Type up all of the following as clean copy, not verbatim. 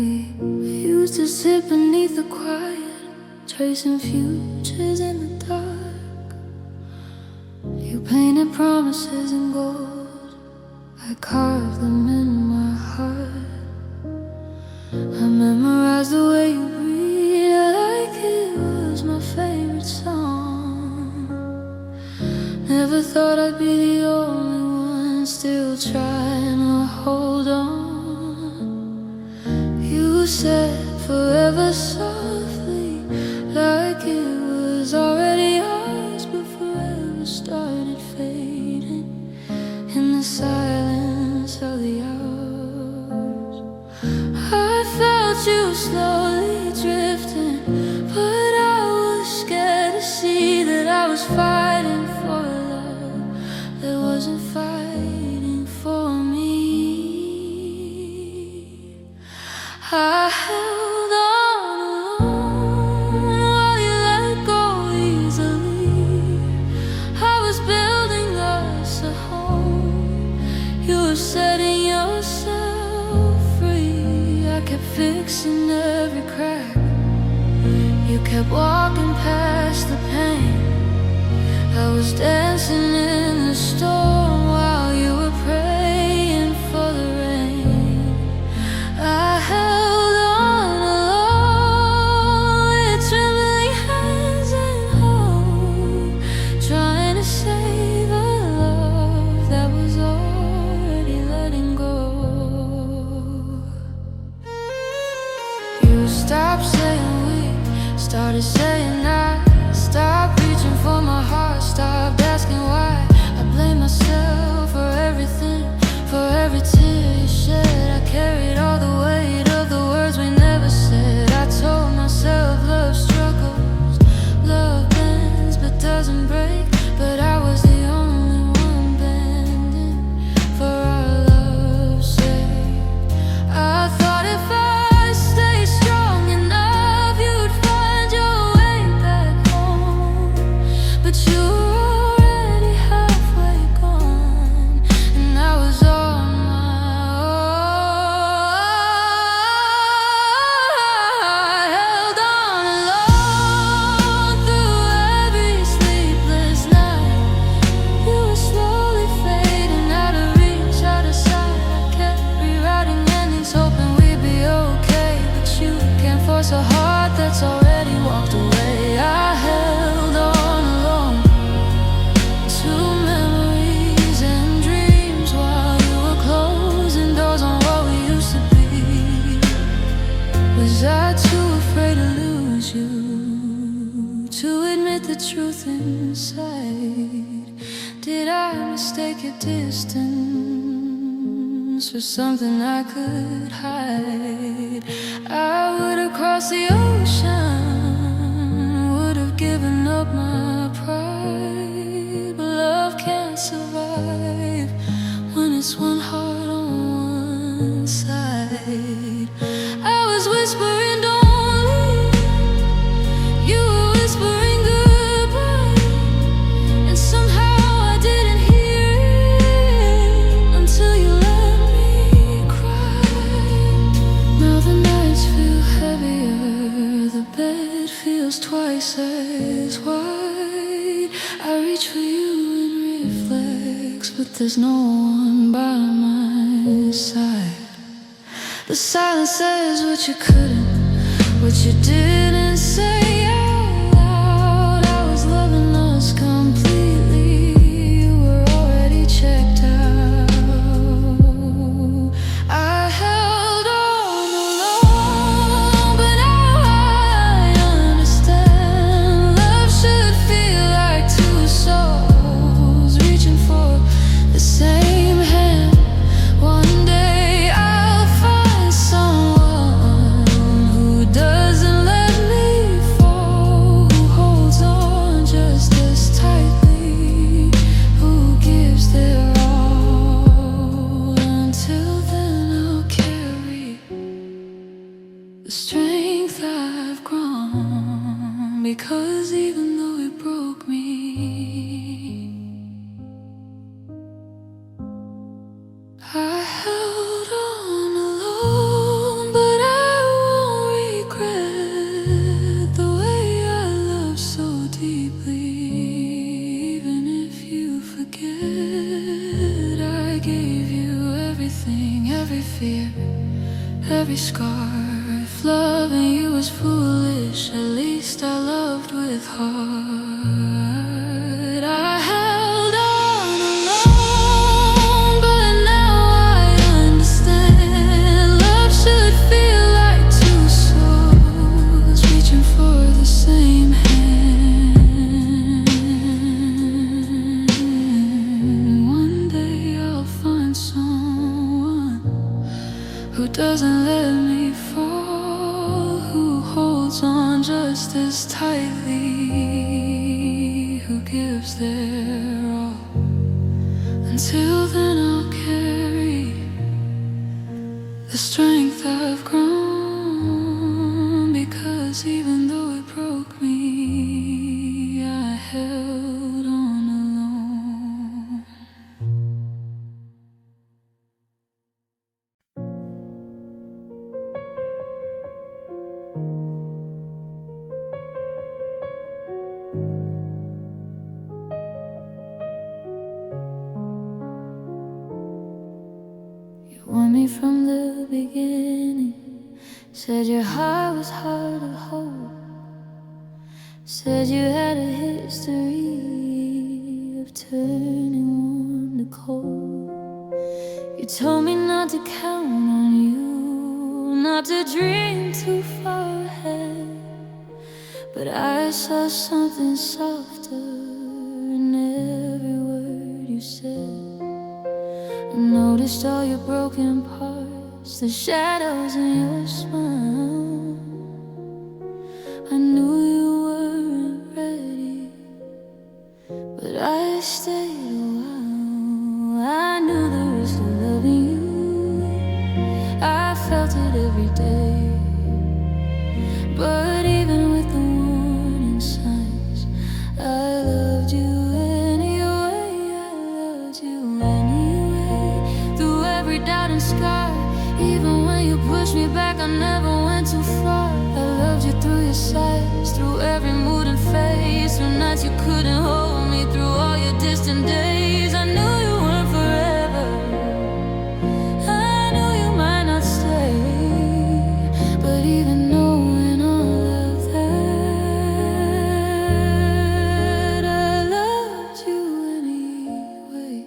We used to sit beneath the quiet, tracing futures in the dark. You painted promises in gold, I carved them in my heart. I memorized the way you breathe, like it was my favorite song. Never thought I'd be the only one still trying to hold on. You said forever softly, like it was already ours, but forever started fading in the silence of the hours. I felt you slowly drifting, but I was scared to see that I was fighting for a love that wasn't fighting for me. I held on alone while you let go easily. I was building us a home, you were setting yourself free. I kept fixing every crack, you kept walking past the pain. I was dancing in the storm while you were praying for the rain. I held on alone with trembling hands and hope, trying to save a love that was already letting go. You stopped saying we, started saying I. Stopped reaching for my heart, stopped asking why. I blame myself for everything, for every tear you shed. I carried all the weight of the words we never said. I told myself love struggles, love bends but doesn't break. But I was the only one bending for our love's sake. I thought if I stayed strong enough, you'd find your way back home. But you were already halfway gone, and I was on my own. I held on alone through every sleepless night. You were slowly fading out of reach, out of sight. I kept rewriting endings, hoping we'd be okay, but you can't force a heart that's already walked away. I held on alone to memories and dreams while you were closing doors on what we used to be. Was I too afraid to lose you, to admit the truth inside? Did I mistake your distance for something I could hide? I would have crossed the ocean, would have given up my pride. But love can't survive when it's one heart on one side. I was whispering don't leave, you were whispering goodbye, and somehow I didn't hear it until you let me cry. Now the nights feel heavier, the bed feels twice as wide. I reach for you in reflex, but there's no one by my side. The silence says what you couldn't, what you didn't say out loud. I was loving us completely, you were already checked out. I held on alone, but now I understand. Love should feel like two souls reaching for the same hand. One day I'll find someone who doesn't let me fall, who holds on just as tightly, who gives their all. Until then I'll carry the strength I've grown, because even though it broke me, I held on alone, but I If loving you was foolish, at least I loved with heart. I held on alone, but now I understand. Love should feel like two souls reaching for the same hand. One day I'll find someone who doesn't let me fall, who holds on just as tightly, who gives their all. Until then I'll carry the strength I've grown, because even though it broke me, I held on alone. Want me from the beginning, said your heart was hard to hold, said you had a history of turning warm to cold. You told me not to count on you, not to dream too far ahead, but I saw something softer in every word you said. I noticed all your broken parts, the shadows in your smile. I knew you weren't ready, but I stayed a while. I knew the risk of loving you, I felt it every day. But even with the warning signs, I loved you anyway. I loved you anyway. Through every doubt and scar, even when you pushed me back, I never went too far. I loved you through your sighs, through every mood and phase, through nights you couldn't hold me, through all your distant days. I knew you weren't forever, I knew you might not stay, but even knowing all of that, I loved you anyway.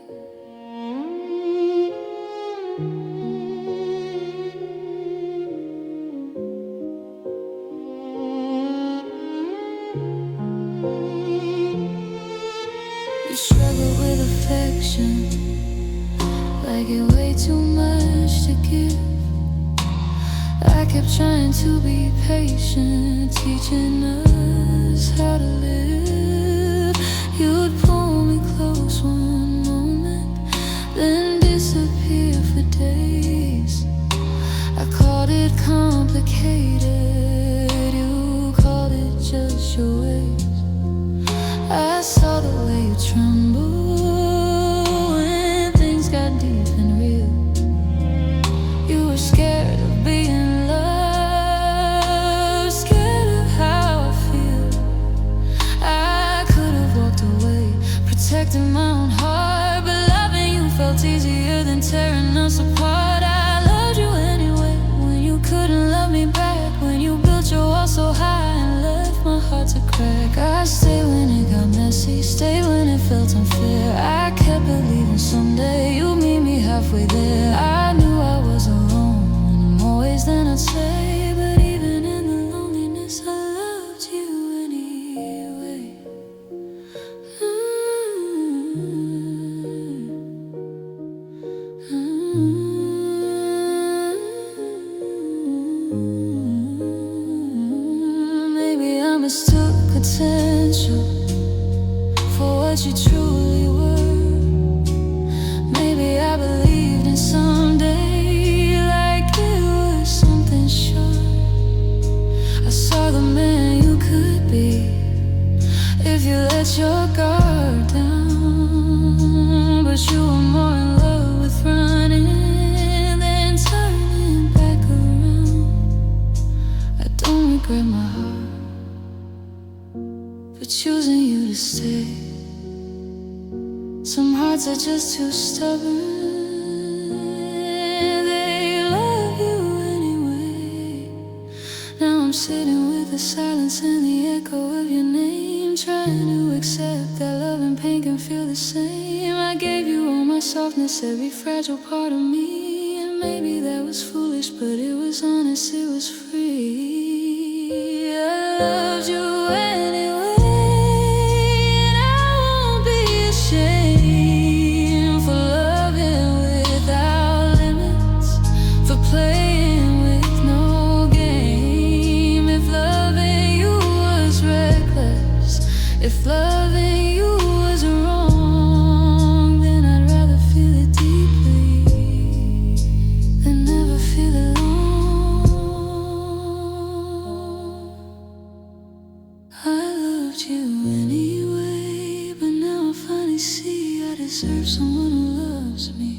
You struggle with affection, like it way too much to give. I kept trying to be patient, teaching us how to live. You'd pull me close one moment, then disappear for days. I called it complicated, you called it just your ways. I saw the way you tremble when things got deep and real. You were scared of being loved, scared of how I feel. I could have walked away, protecting my own heart, but loving you felt easier than tearing us apart. I loved you anyway, when you couldn't love me back, when you built your wall so high and left my heart to crack. I stayed when it got messy, stayed when it felt unfair. I kept believing someday you'd meet me halfway there. I knew I was alone in more ways than I'd say, but even in the loneliness, I loved you anyway. Maybe I mistook potential for what you truly were. Maybe I believed in someday like it was something sure. I saw the man you could be if you let your guard down, but you were more in love with running than turning back around. I don't regret my heart for choosing you to stay. Some hearts are just too stubborn, they love you anyway. I'm sitting with the silence and the echo of your name, trying to accept that love and pain can feel the same. I gave you all my softness, every fragile part of me, and maybe that was foolish, but it was honest, it was free. I loved you anyway, and I won't be ashamed for loving without limits, for playing with no game. If loving you was reckless, if loving you was wrong, then I'd rather feel it deeply than never feel alone. I loved you anyway, but now I finally see I deserve someone who loves me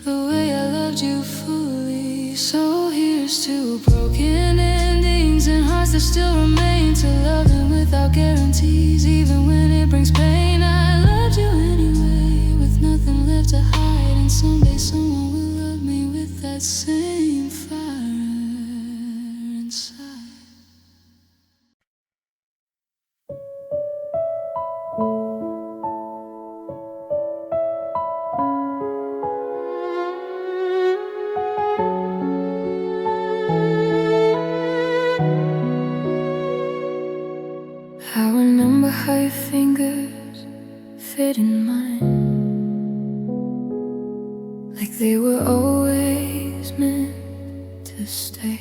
the way I loved you fully. So here's to broken endings and hearts that still remain, to loving without guarantees, even when it brings pain. I loved you anyway, with nothing left to hide, and someday someone will love me with that same fire inside. I remember how your fingers fit in mine, like they were always meant to stay.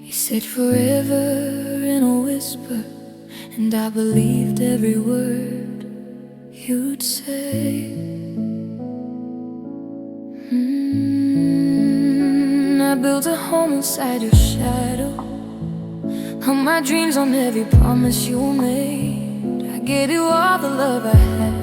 You said forever in a whisper, and I believed every word you'd say. I built a home inside your shadow, hung my dreams on every promise you made. I gave you all the love I had,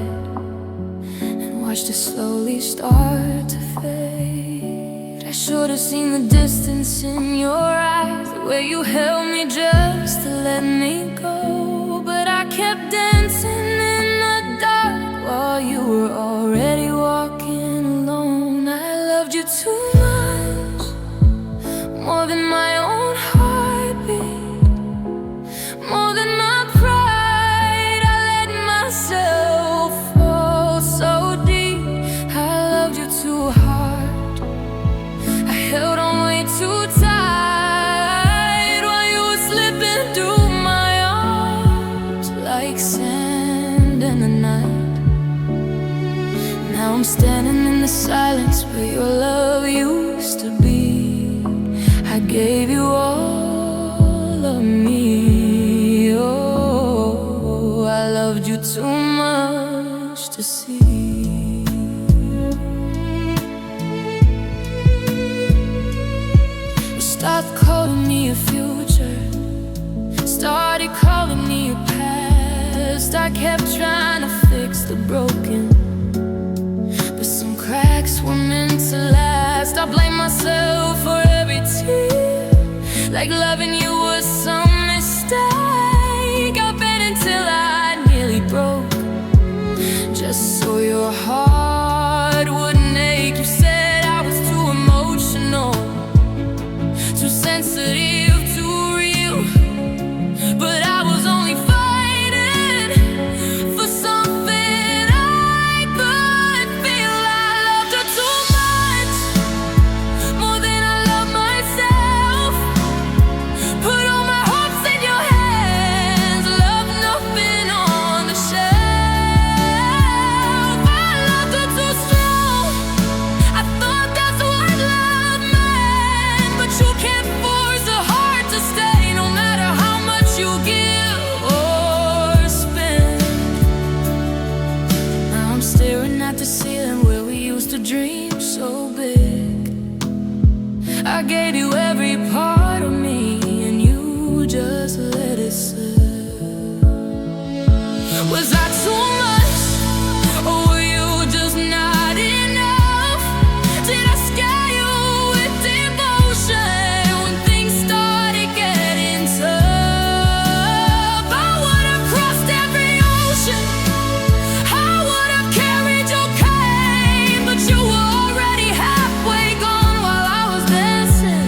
and watched it slowly start to fade. I should have seen the distance in your eyes, the way you held me just to let me go. But I kept dancing in the dark while you were already walking alone. I loved you too much, more than my own heartbeat, more than my pride. I let myself fall so deep. I loved you too hard, I held on way too tight while you were slipping through my arms like sand in the night. Now I'm standing in the silence where your love used to be. I gave you all of me. Oh, I loved you too much to see. You stopped calling me a future, started calling me a past. I kept trying to fix the broken, but some cracks were meant to last. I blame myself for every tear, like loving you was some mistake. I bent until I nearly broke, just so your heart wouldn't ache. You said I was too emotional, too sensitive, too real, but I was only fighting for something I could feel. I loved her too much, more than I love myself. Put all my hopes in your hands, love nothing on the shelf. I loved her too strong, I thought that's what love meant. But you can't force a heart to stay, no matter how much you give or spend. Now I'm staring at the ceiling where we used to dream so big. I gave you every part of me, and you just let it slip. Was I too much, or were you just not enough? Did I scare you with devotion when things started getting tough? I would have crossed every ocean, I would have carried your cane, but you were already halfway gone while I was dancing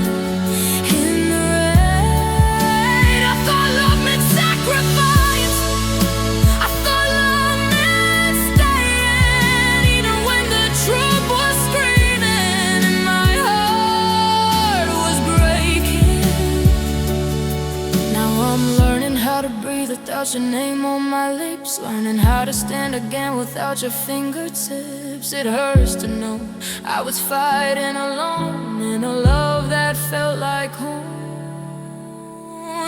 without your name on my lips, learning how to stand again without your fingertips. It hurts to know I was fighting alone in a love that felt like home.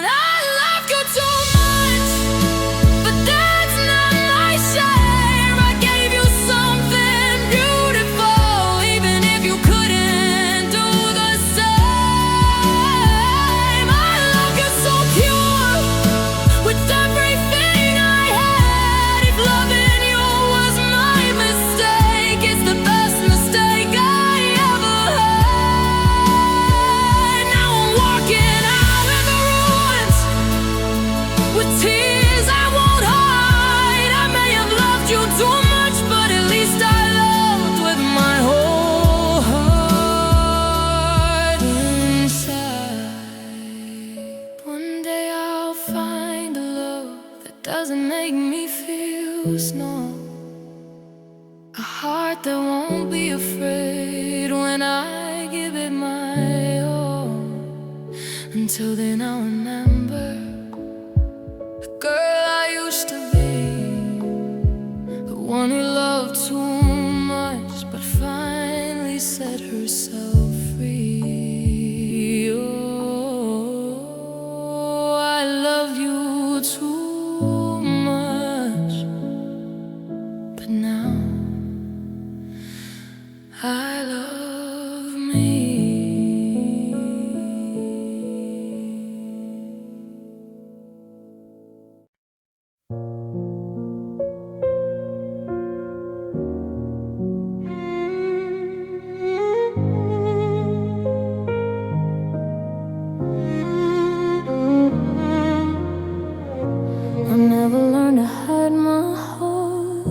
I love you too much, but that's not my shame. I gave you something beautiful, even if you couldn't do the same. I love you so pure, with everything I had. If loving you was my mistake, it's the best mistake I ever had. Now I'm walking out in the ruins with tears I won't hide. I may have loved you too much, but at least I loved with my whole heart inside. One day I'll find a love that doesn't make me feel small, a heart that won't be afraid when I give it my all. Until then I'll remember the girl I used to be, the one who loved too much but finally set herself free. Oh, I love you too much, but now I love me. I never learned to hide my heart,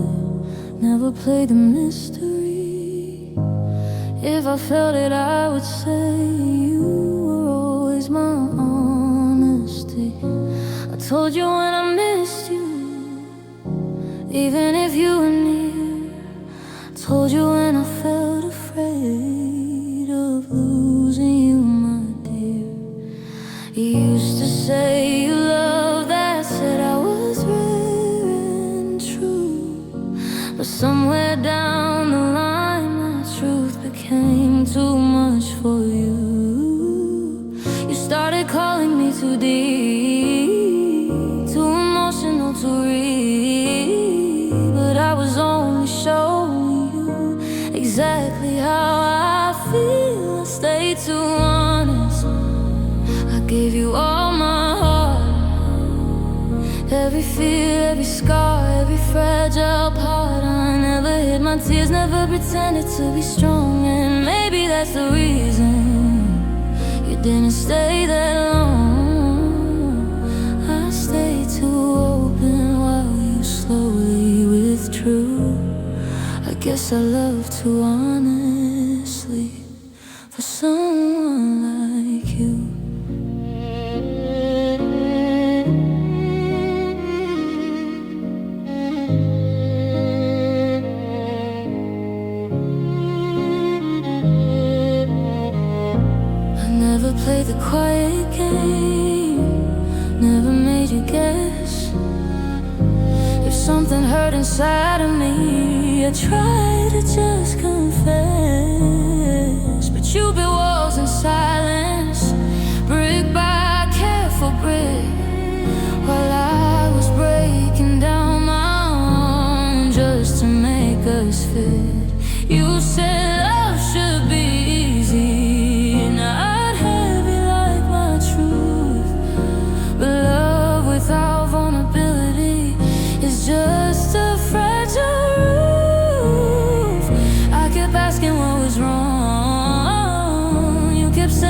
never played the mystery. If I felt it, I would say you were always my honesty. I told you when I missed you, even if you were near. I told you when I felt afraid of losing you, my dear. You used to say you loved that, said I was rare and true. But somewhere down the line, my truth became too much for you. You started calling me too deep, too emotional to read. But I was only showing you exactly how I feel. I stayed too honest, I gave you all my heart. Every fear, every scar, every fragile part. I never hid my tears, never pretended to be strong. And maybe that's the reason you didn't stay that long. I stayed too open while you slowly withdrew. I guess I love too honestly for someone like you. Never played the quiet game, never made you guess. If something hurt inside of me, I tried to just confess. But you built walls in silence, brick by careful brick, while I was breaking down my own just to make us fit. You said love should be easy, and I'd have it like my truth. But love without vulnerability is just a fragile roof. I kept asking what was wrong. You kept saying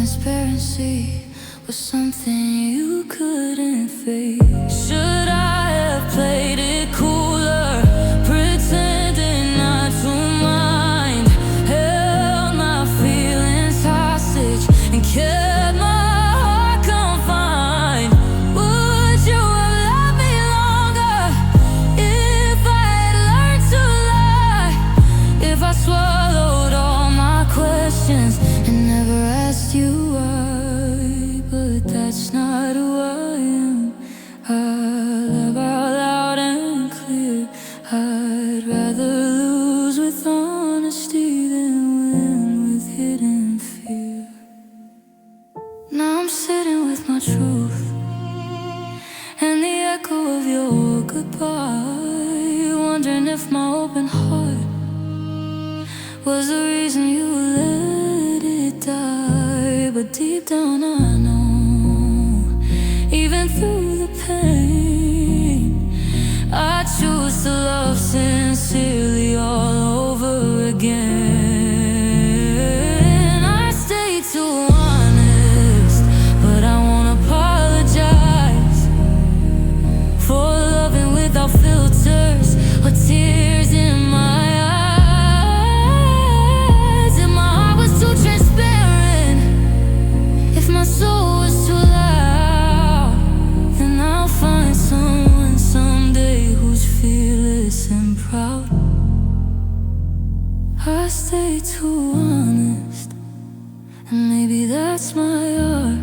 transparency was something you couldn't face. Should I have played it cooler, pretending not to mind, held my feelings hostage and kept my heart confined? Would you have loved me longer if I had learned to lie? If I swallowed all my questions and never asked you why? But that's not who I am. I love out loud and clear. I'd rather lose with honesty than win with hidden fear. Now I'm sitting with my truth and the echo of your goodbye, wondering if my open heart was the reason you let it die. But deep down I know, even through the pain, I choose to love sincerely all over again. I stay too honest, but I won't apologize for loving without filters or tears in my eyes. If my heart was too transparent, if my soul was too loud, then I'll find someone someday who's fearless and proud. I stay too honest, and maybe that's my art.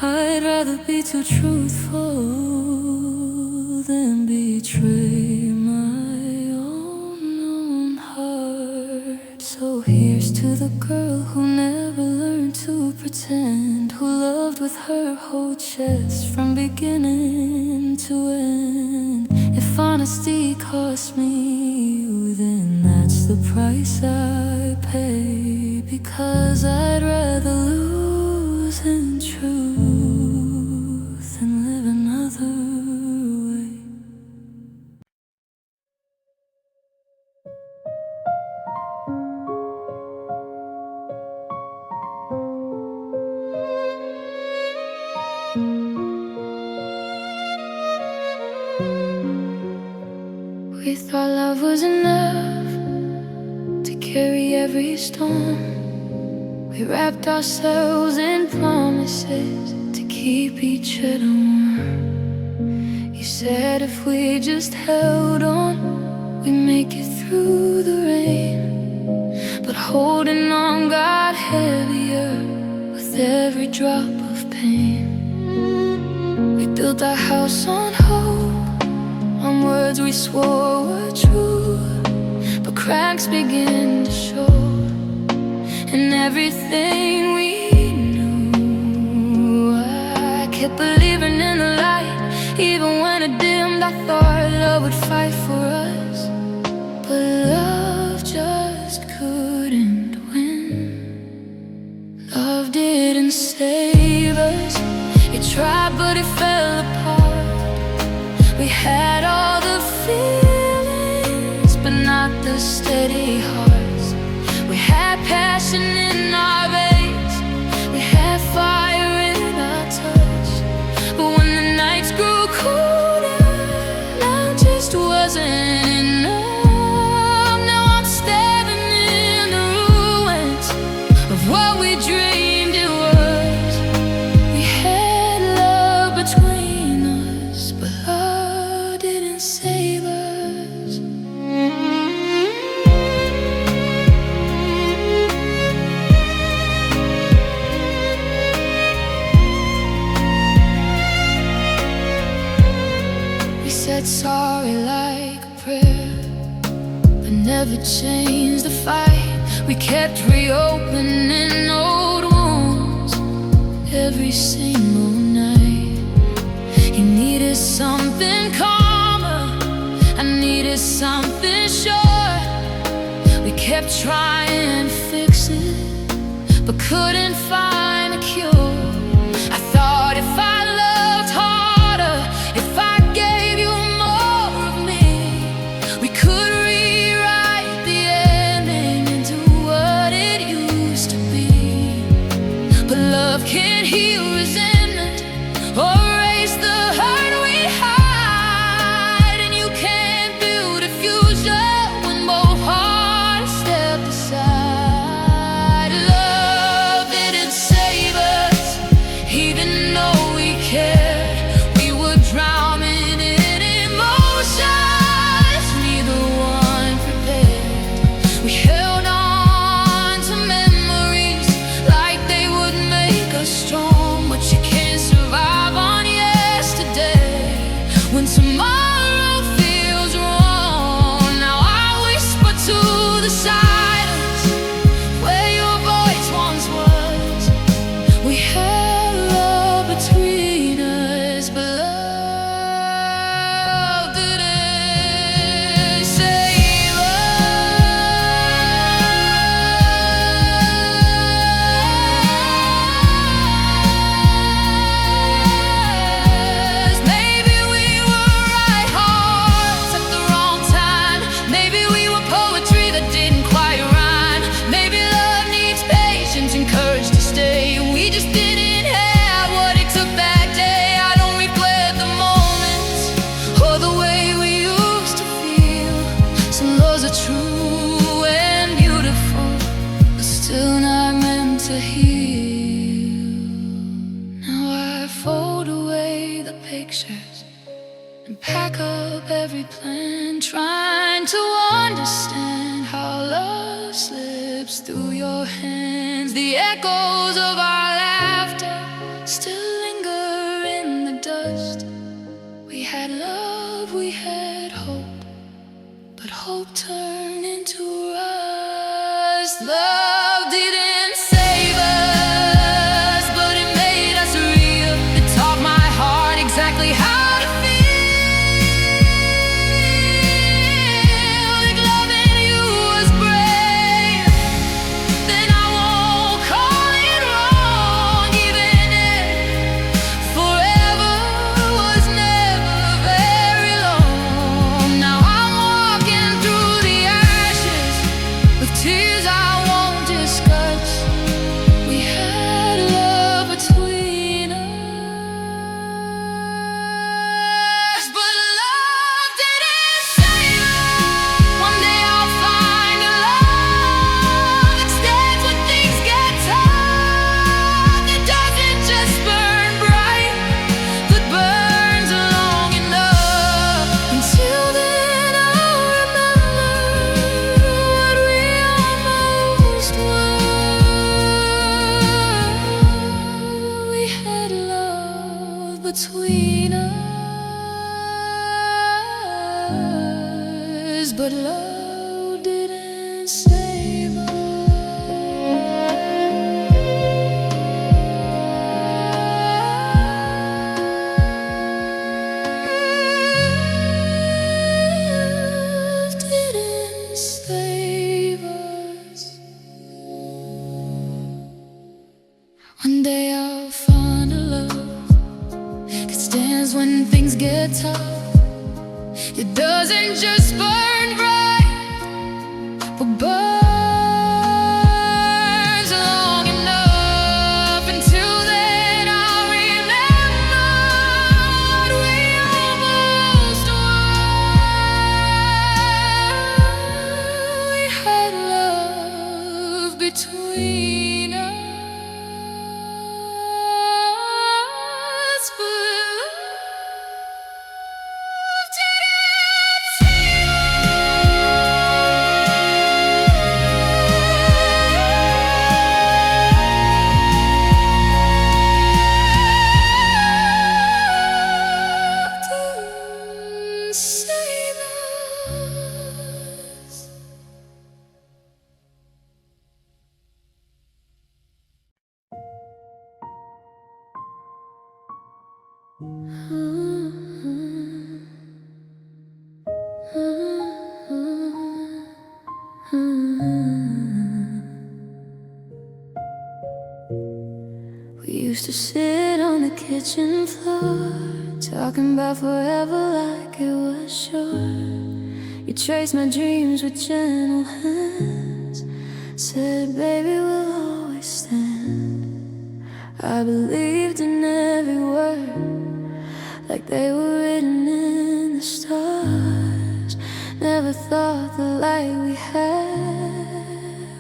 I'd rather be too truthful than betray my own heart. So here's to the girl who never learned to pretend, who loved with her whole chest from beginning to end. If honesty cost me you, then that's the price I pay, because I'd rather lose in truth than live another way. We thought love was enough to carry every storm. We wrapped ourselves in promises to keep each other warm. You said if we just held on, we'd make it through the rain. But holding on got heavier with every drop of pain. We built our house on hope, on words we swore were true, but cracks begin to show in everything we knew. I kept believing in the light, even when it dimmed. I thought love would fight for us, but love just couldn't win. Love didn't save us. It tried, but it fell apart. We had all the feelings, but not the steady hearts. We had passion in our veins, we had fire in our touch. But when the nights grew colder, love just wasn't enough. Now I'm standing in the ruins of what we dreamed it was. We had love between us, but love didn't save us. We said sorry like a prayer, but never changed the fight. We kept reopening old wounds every single night. You needed something calmer, I needed something sure. We kept trying to fix it, but couldn't find a cure. I thought if I loved harder, if I gave you more of me, we could rewrite the ending into what it used to be. to understand how love slips through your hands. The echoes of our laughter still linger in the dust. We had love, we had hope, but hope turned into rust. Love didn't save us, but it made us real. It taught my heart exactly how to feel. If loving you was brave, then I won't call it wrong. Even if forever was never very long. Now I'm walking through the ashes with tears I won't discuss. We had love between us, but love didn't save us. One day I'll find a love that stands when things get tough, that doesn't just burn bright, but burns long enough. Until then I'll remember what we almost were. We had love between us, but love didn't save us. Didn't save us. One day I'll find a love that stands when things get tough. It doesn't just burn bright, but burns long enough. Until then I'll remember what we almost were. We had love between us, but love didn't save us. We used to sit on the kitchen floor, talking about forever like it was sure. You traced my dreams with gentle hands, said, baby, we'll always stand. I believed in every word, like they were written in the stars. Never thought the light we had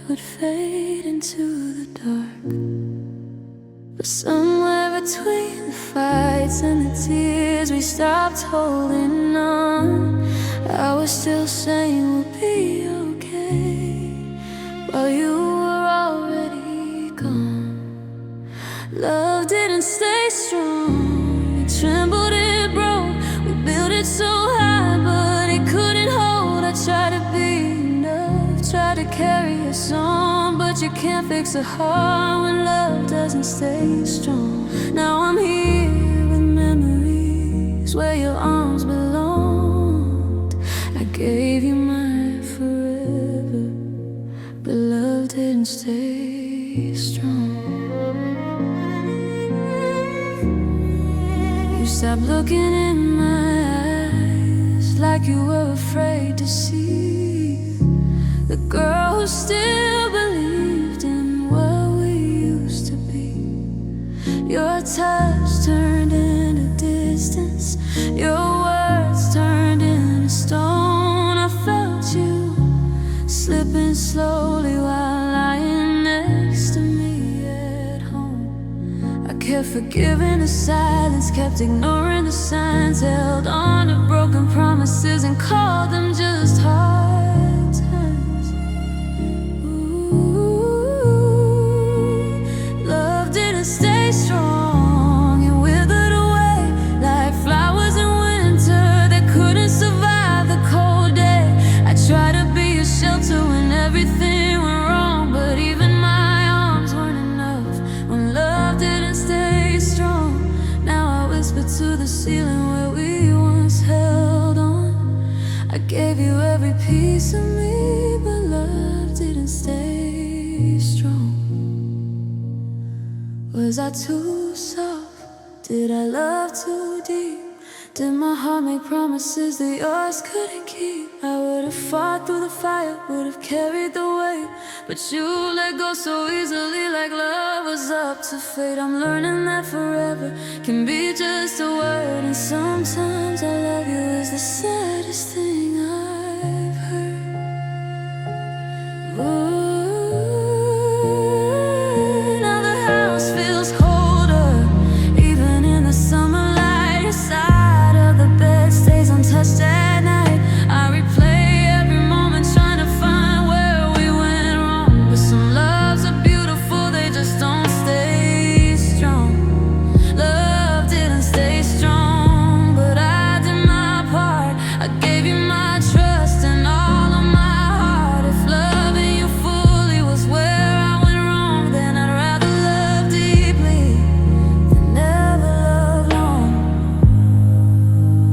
would fade into the dark. But somewhere between the fights and the tears, we stopped holding on. I was still saying we'll be okay, while you were already gone. Love didn't stay strong, it trembled, it broke. We built it so high, but it couldn't hold. I tried to be enough, tried to carry us on, but you can't fix a heart when love doesn't stay strong. Now I'm here with memories where your arms belonged. I gave you my forever, but love didn't stay strong. You stopped looking in my eyes like you were afraid to see the girl who still believed in what we used to be. Your touch turned into distance, your words turned into stone. I felt you slipping slowly while lying next to me at home. I kept forgiving the silence, kept ignoring the signs, held on to broken promises and called them just hearts. piece of me, but love didn't stay strong. Was I too soft? Did I love too deep? Did my heart make promises that yours couldn't keep? I would've fought through the fire, would've carried the weight, but you let go so easily, like love was up to fate. I'm learning that forever can be just a word, and sometimes I love you is the saddest thing I've heard. Ooh, now the house feels colder, even in the summer light. Your side of the bed stays untouched at night. I replay every moment trying to find where we went wrong, but some loves are beautiful, they just don't stay strong. Love didn't stay strong, but I did my part. I gave you my trust and all of my heart. If loving you fully was where I went wrong, then I'd rather love deeply than never love long.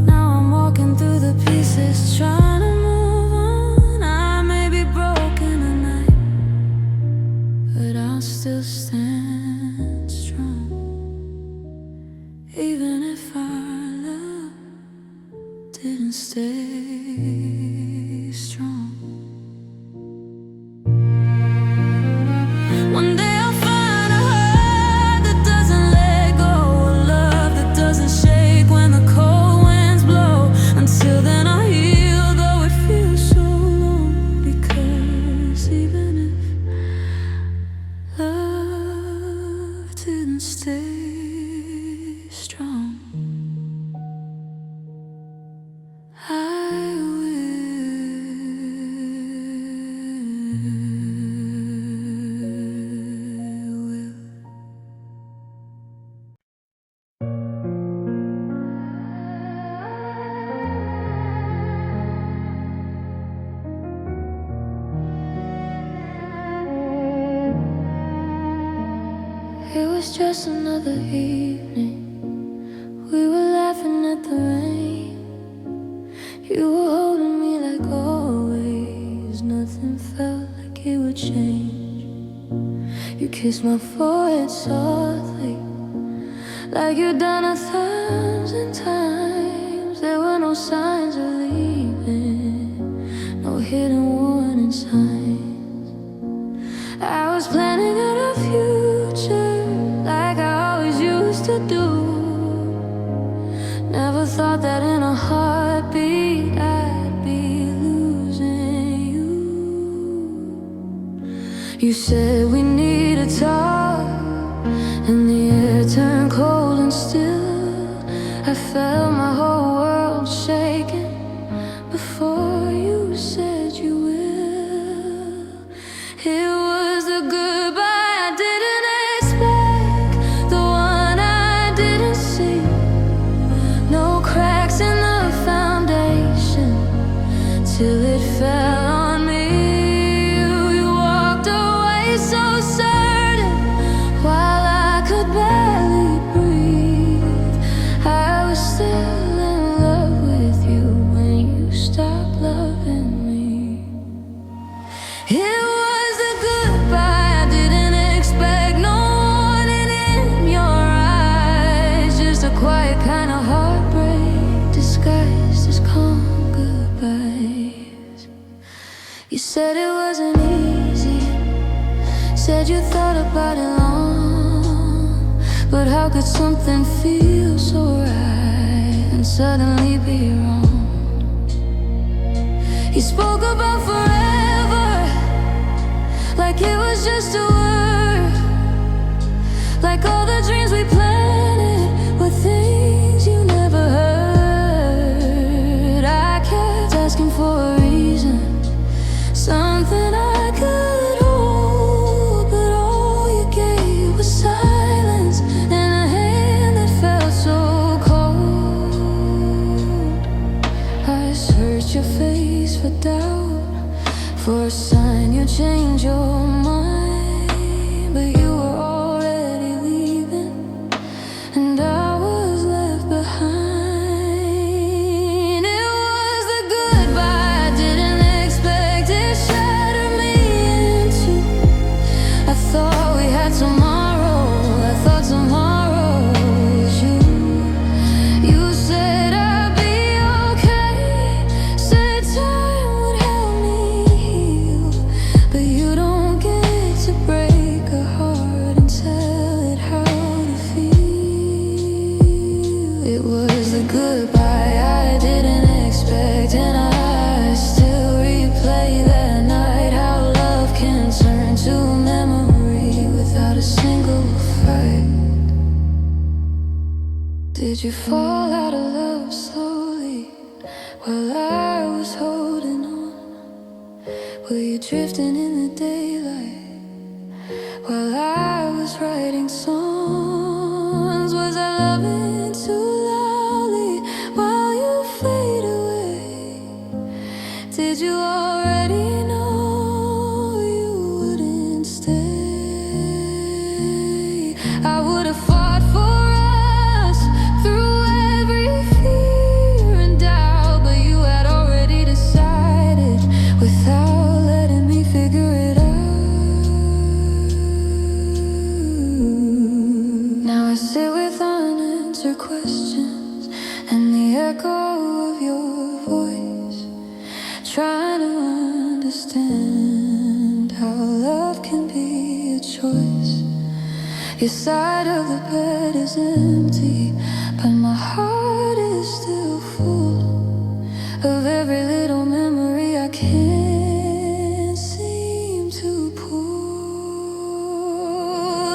Now I'm walking through the pieces, trying to move on. I may be broken tonight, but I'll still stand strong, even if our love didn't stay strong. One day I'll find a heart that doesn't let go, a love that doesn't shake when the cold winds blow. Until then I'll heal, though it feels so long, because even if love didn't stay strong, I will. It was just another evening. We were laughing at the rain. You were holding me like always. Nothing felt like it would change. You kissed my forehead softly, like you'd done 1,000 times. There were no signs of leaving, no hidden warning signs. I was planning out a future like I always used to do. Never thought that in a heartbeat I'd be losing you. You said we need to talk, and the air turned cold and still. I felt my whole world shaking before you said you will. It was the goodbye I didn't expect, the one I didn't see. No cracks in the foundation till it fell on me. You walked away so certain while I could barely breathe. I was still in love with you when you stopped loving me. It was the goodbye I didn't expect, no warning in your eyes, just a quiet kind of heartbreak disguised as calm goodbyes. You said it wasn't easy, said you thought about it long, but how could something feel so right and suddenly be wrong? You spoke about forever like it was just a word, like all the dreams we planted were things you never heard. I kept asking for a reason, something I could hold, but all you gave was silence and a hand that felt so cold. I searched your face for doubt, for a sign you change your mind, but you were already leaving, and I was left behind. It was the goodbye I didn't expect, you fall out of love slowly while I was holding on? Were you drifting in the daylight while I was writing songs? Was I loving too loudly while you fade away? Did you already know you wouldn't stay? I would have fought for us through every fear and doubt, but you had already decided without letting me figure it out. Now I sit with unanswered questions and the echo of your voice, trying to understand how love can be a choice. Your side of the bed is empty, but my heart is still full of every little memory I can't seem to pull.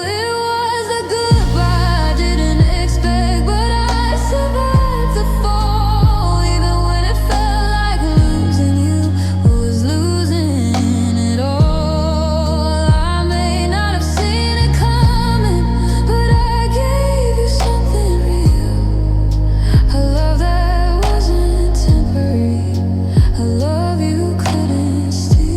It was a goodbye I didn't expect, but I survived the fall. Even when it felt like losing you was losing it all. I may not have seen it coming, but I gave you something real, a love that wasn't temporary, a love you couldn't steal.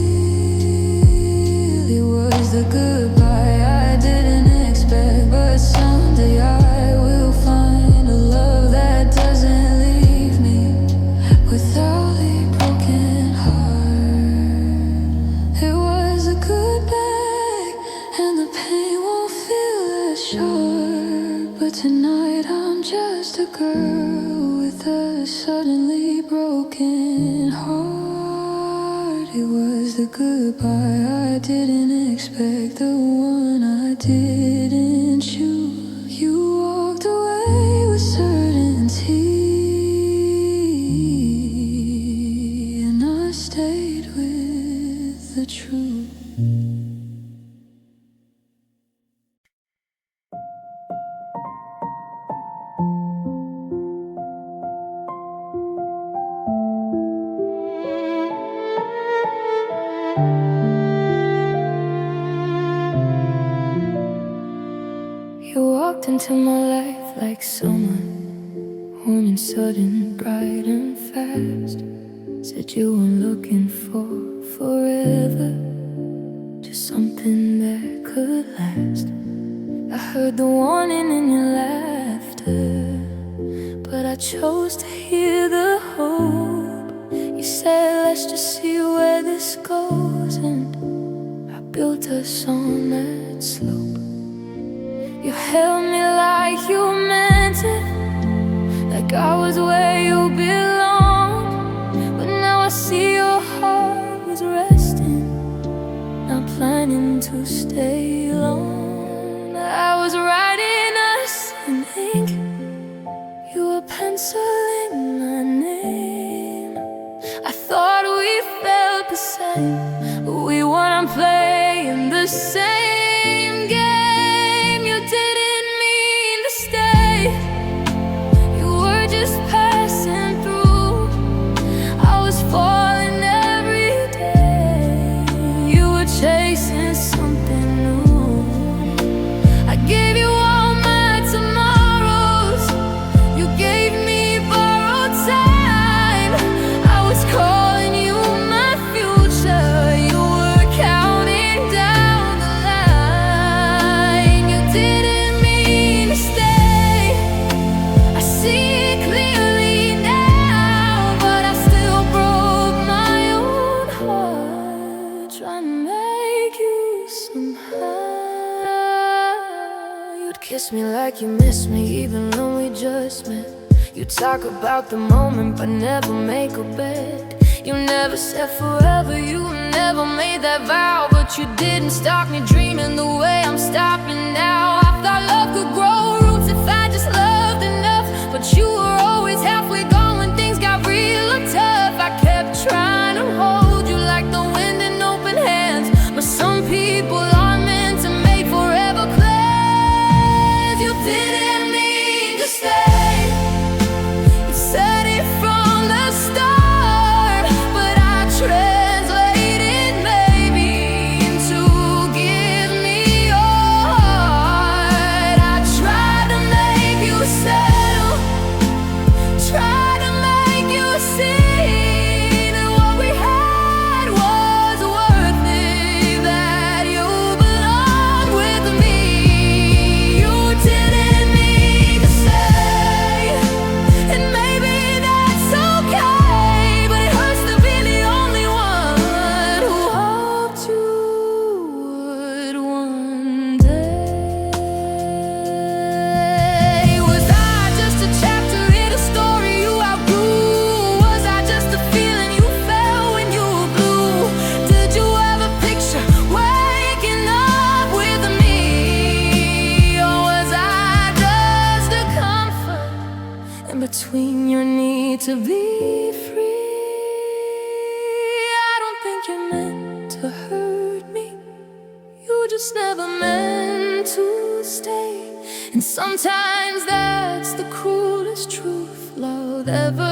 It was the goodbye I didn't expect, but someday I will find a love that doesn't leave me without a broken heart. It was a goodbye, and the pain won't feel as sharp, but tonight I'm just a girl with a suddenly broken heart. It was the goodbye I didn't expect, the one I didn't choose. You walked away with certainty, and I stayed with the truth. You walked into my life like someone warm and sudden, bright and fast. Said you weren't looking for forever, just something that could last. I heard the warning in your laughter, but I chose to hear the hope. You said, let's just see where this goes, and I built us on that slope. You held me like you meant it, like I was where you belonged. But now I see your heart was resting, not planning to stay long. I was writing us in ink, you were penciling my name. I thought we felt the same, but we weren't playing the same game. You didn't mean to stay, you were just passing through. I was falling every day, you were chasing something new. I gave you all my tomorrows, you gave me borrowed time. I was calling you my future, you were counting down the line. You didn't mean to stay, I see it clearly now, but I still broke my own heart, trying to make you somehow. You'd kiss me like you miss me, even when we just met. You talk about the moment, but never make a bet. You never said forever, you never made that vow, but you didn't stop me dreaming the way I'm stopping now. I thought love could grow roots if I just loved enough, but you were always halfway gone when things got real tough. I kept trying to hold you like the wind in open hands, but some people are meant to make forever plans. You didn't mean to stay, never hurt me. You just never meant to stay. And sometimes that's the cruelest truth love ever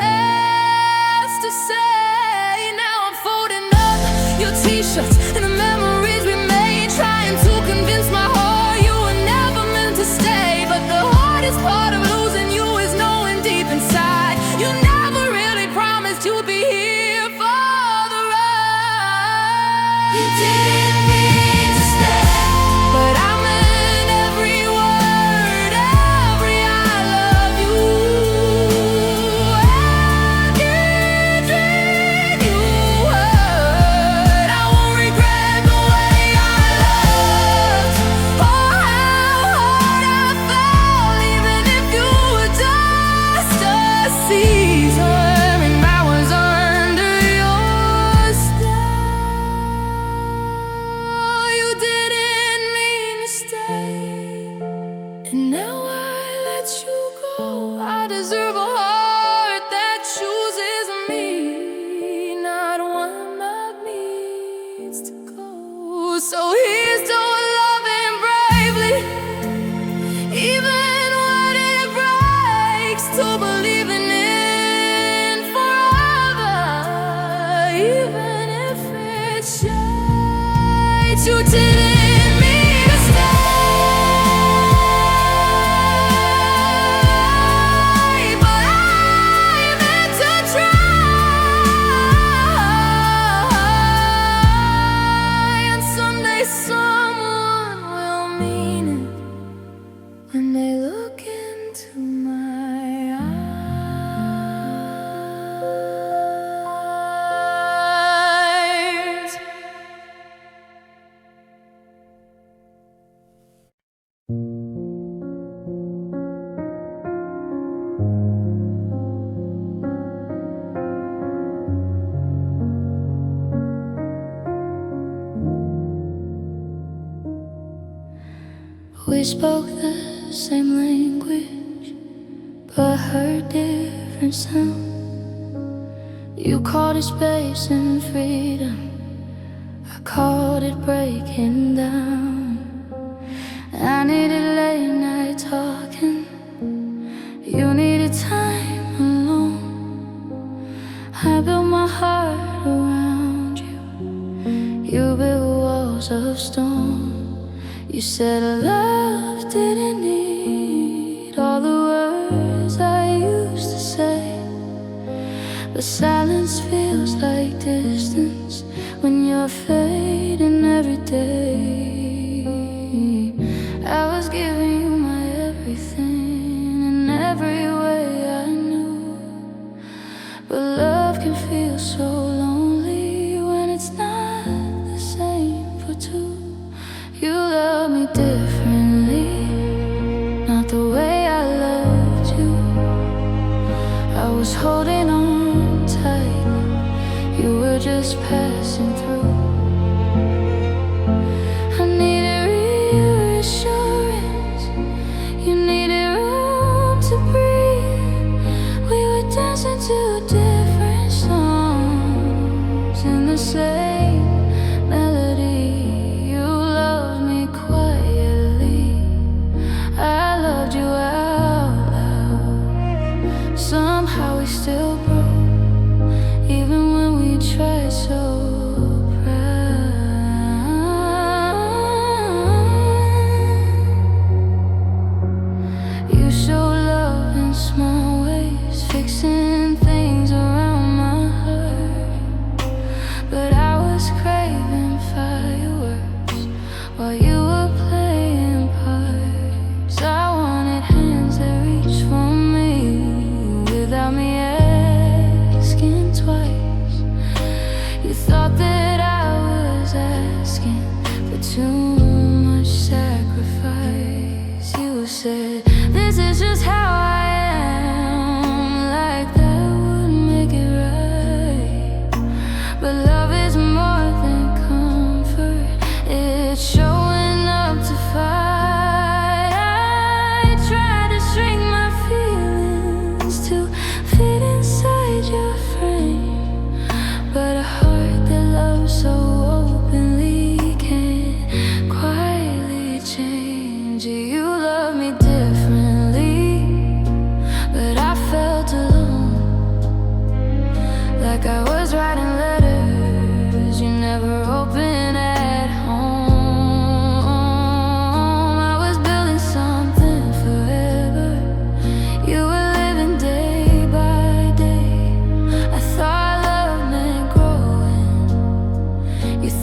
has to say. Now I'm folding up your t-shirts and the memories we made, trying to convince my heart you were never meant to stay. But the hardest part of losing you is knowing deep inside you never really promised you'd be here for the ride. You didn't mean to stay, but I meant every word, every I love you, every dream you heard. I won't regret the way I loved, or how hard I felt, even if you were just a season and I was under your spell. You didn't mean to stay, and now I let you go. I deserve a heart that chooses me, not one that needs to go. So here's to loving bravely, even when it breaks, to believing in forever, even if it shakes. You didn't mean to stay, but I meant to try. And someday someone will mean it when they look into my eyes. We spoke the same language, but heard different sound. You called it space and freedom, I called it breaking down. I needed late night talking, you needed time alone. I built my heart around you, you built walls of stone. You said love didn't need all the words I used to say, but silence feels like distance when you're fading every day. I was giving you my everything in every way I knew, but love can feel so lonely when it's not the same for two. You love me differently, not the way I loved you. I was holding on tight, you were just passing through. I needed reassurance, you needed room to breathe. We were dancing to different songs in the same melody. You loved me quietly, I loved you out loud. Somehow we still broke, even when we tried so proud. You show love in small ways, fixing things around my heart, but I was craving fireworks while you were playing parts. I wanted hands that reached for me without me asking twice. You thought that I was asking for too much sacrifice. You said, this is just how I am, like that would make it right. But love is more than comfort, it's showing up to fight. I tried to shrink my feelings to fit inside your frame, but a heart that loves so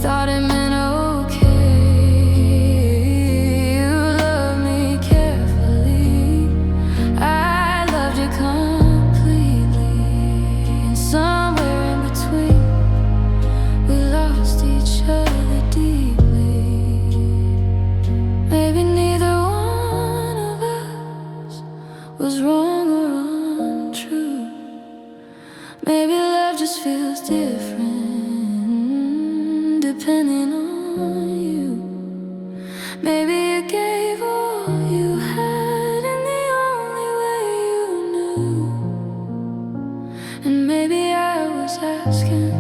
thought it meant okay. You loved me carefully, I loved you completely, and somewhere in between we lost each other deeply. Maybe neither one of us was wrong or untrue. Maybe love just feels different depending on you. Maybe you gave all you had in the only way you knew. And maybe I was asking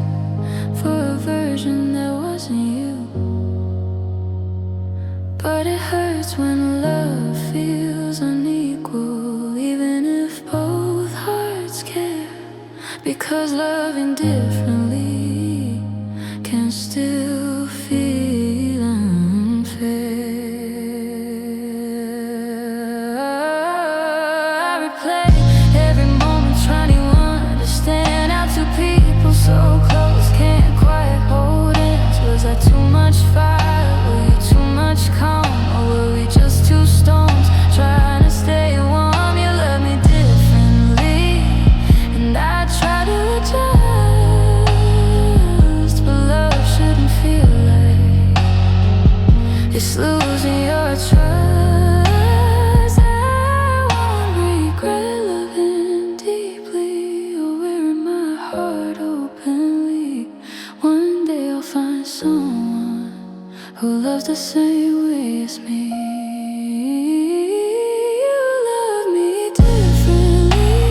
for a version that wasn't you. But it hurts when love feels unequal, even if both hearts care. Because loving differently can still feel unfair. I replay every moment trying to understand how two people so close can't quite hold hands. Was I too much fire? Were you too much calm? Or were we just two stones trying to stay warm? You love me differently, and I try to adjust, but love shouldn't feel like it's losing your trust. I won't regret loving deeply or wearing my heart openly. One day I'll find someone who loves the same way as me. You love me differently,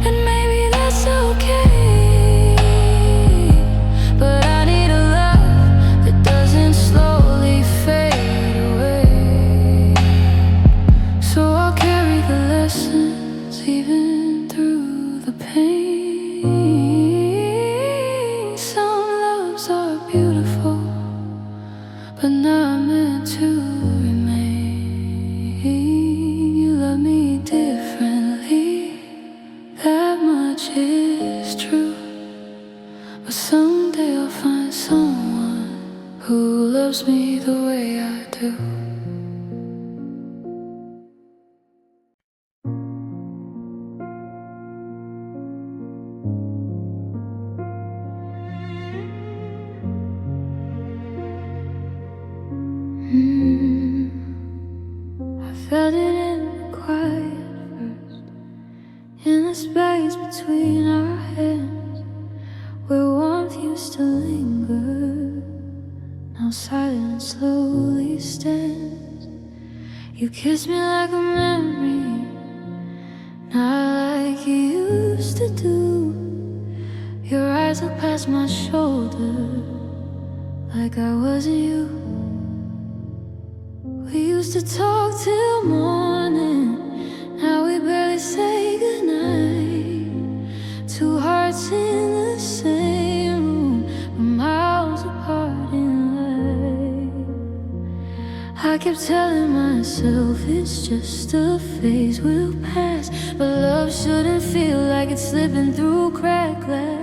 and maybe that's okay. But I need a love that doesn't slowly fade away. So I'll carry the lessons even through the pain. Some loves are beautiful, but not meant to remain. You love me differently, that much is true. But someday I'll find someone who loves me the way I do. I felt it in the quiet first, in the space between our hands, where warmth used to linger. Now silence slowly stands. You kiss me like a memory, not like you used to do. Your eyes look past my shoulder, like I wasn't you. We used to talk till morning, now we barely say goodnight. Two hearts in the same room, but miles apart in life. I kept telling myself it's just a phase, we'll pass. But love shouldn't feel like it's slipping through cracked glass.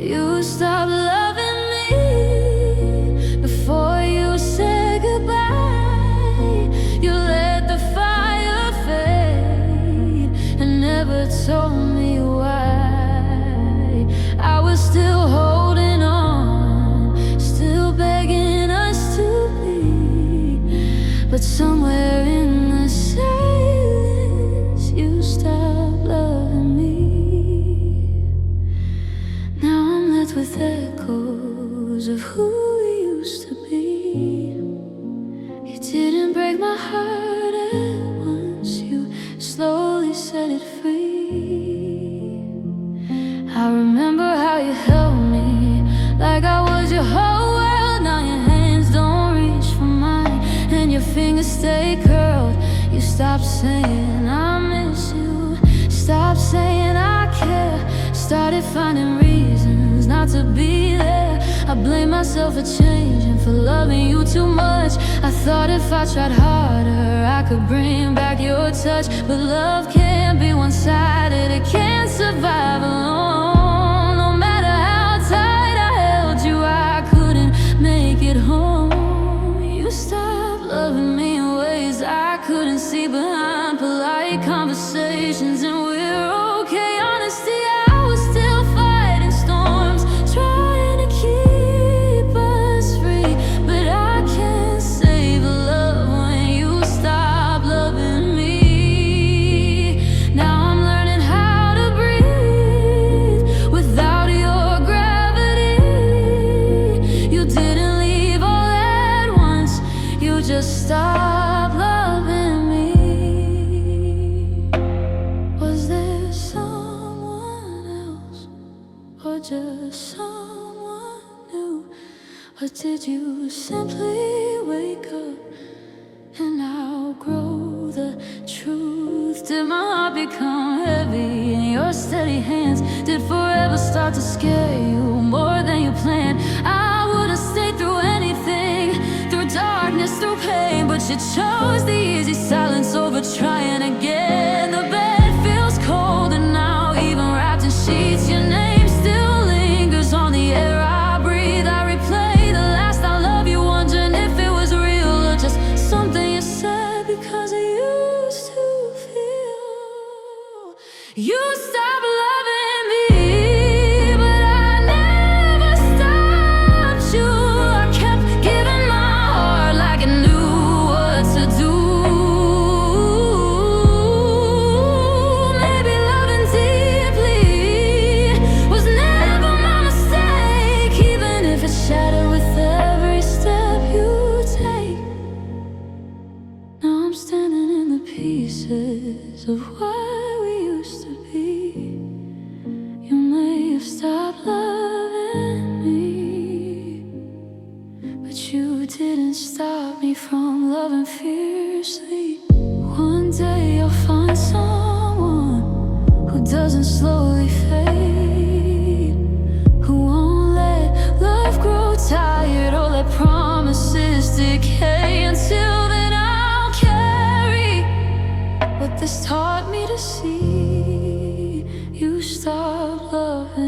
You stopped loving me before you said goodbye. You let the fire fade and never told me why. I was still holding on, still begging us to be. But somewhere in the silence you stopped loving me. Now I'm left with echoes of who we used to be. You didn't break my heart at once, you slowly set it free. I remember how you held me like I was your whole world. Now your hands don't reach for mine, and your fingers stay curled. You stopped saying I miss you, stopped saying I care, started finding reasons not to be there. I blame myself for changing, for loving you too much. I thought if I tried harder I could bring back your touch. But love can't be one-sided, it can't survive alone. or just someone new? Or did you simply wake up and outgrow the truth? Did my heart become heavy in your steady hands? Did forever start to scare you more than you planned? I would've stayed through anything, through darkness, through pain, but you chose the easy silence over trying again. The bed feels colder now, even wrapped in sheets. Your name still lingers on the air I breathe. I replay the last I love you, wondering if it was real or just something you said because I used to feel. You stopped loving me, but I never stopped you. I kept giving my heart like I knew what to do. Maybe loving deeply was never my mistake, even if it shattered with every step you take. Now I'm standing in the pieces of what we used to be. You may have stopped loving me, but you didn't stop me from loving fiercely. One day you'll find someone who doesn't slowly fade, who won't let love grow tired or let promises decay. Until then I'll carry what this taught me to see. You stop loving